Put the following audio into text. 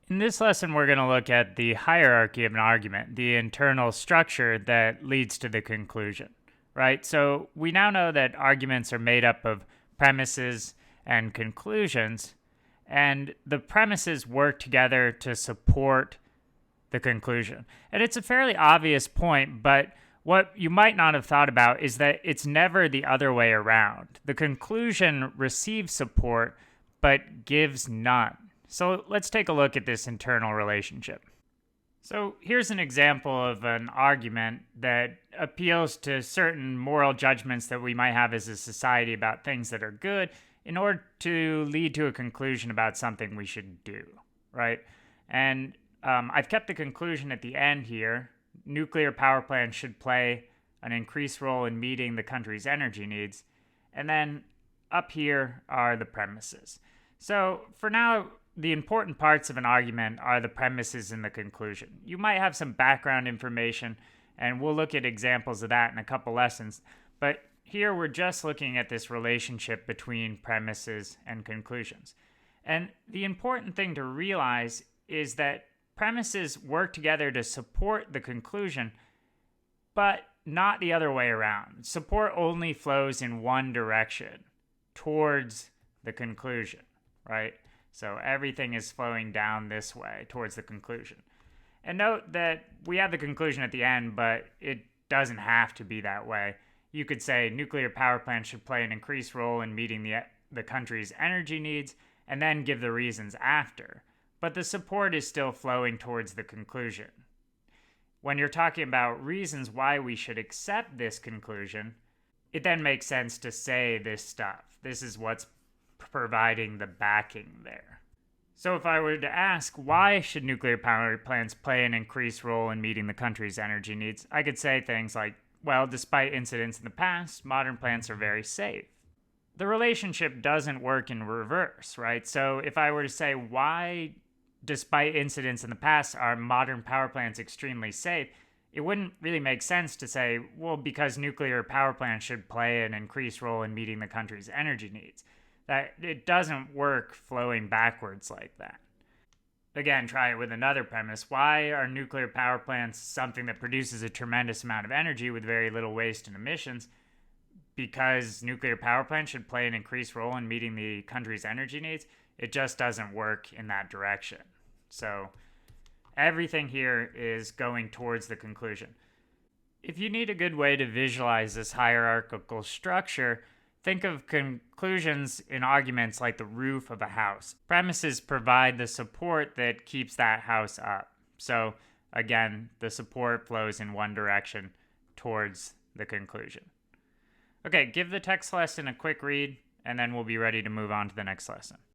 In this lesson, we're going to look at the hierarchy of an argument, the internal structure that leads to the conclusion, right? So we now know that arguments are made up of premises and conclusions, and the premises work together to support the conclusion. And it's a fairly obvious point, but what you might not have thought about is that it's never the other way around. The conclusion receives support, but gives none. So let's take a look at this internal relationship. So here's an example of an argument that appeals to certain moral judgments that we might have as a society about things that are good in order to lead to a conclusion about something we should do, right? And I've kept the conclusion at the end here. Nuclear power plants should play an increased role in meeting the country's energy needs. And then up here are the premises. So for now, the important parts of an argument are the premises and the conclusion. You might have some background information, and we'll look at examples of that in a couple lessons. But here we're just looking at this relationship between premises and conclusions. And the important thing to realize is that premises work together to support the conclusion, but not the other way around. Support only flows in one direction, towards the conclusion, right? So everything is flowing down this way, towards the conclusion. And note that we have the conclusion at the end, but it doesn't have to be that way. You could say nuclear power plants should play an increased role in meeting the country's energy needs, and then give the reasons after. But the support is still flowing towards the conclusion. When you're talking about reasons why we should accept this conclusion, it then makes sense to say this stuff. This is what's providing the backing there. So if I were to ask why should nuclear power plants play an increased role in meeting the country's energy needs, I could say things like, well, despite incidents in the past, modern plants are very safe. The relationship doesn't work in reverse, right? So if I were to say why, despite incidents in the past, are modern power plants extremely safe, it wouldn't really make sense to say, well, because nuclear power plants should play an increased role in meeting the country's energy needs. That it doesn't work flowing backwards like that. Again, try it with another premise. Why are nuclear power plants something that produces a tremendous amount of energy with very little waste and emissions? Because nuclear power plants should play an increased role in meeting the country's energy needs? It just doesn't work in that direction. So everything here is going towards the conclusion. If you need a good way to visualize this hierarchical structure, think of conclusions in arguments like the roof of a house. Premises provide the support that keeps that house up. So again, the support flows in one direction towards the conclusion. Okay, give the text lesson a quick read, and then we'll be ready to move on to the next lesson.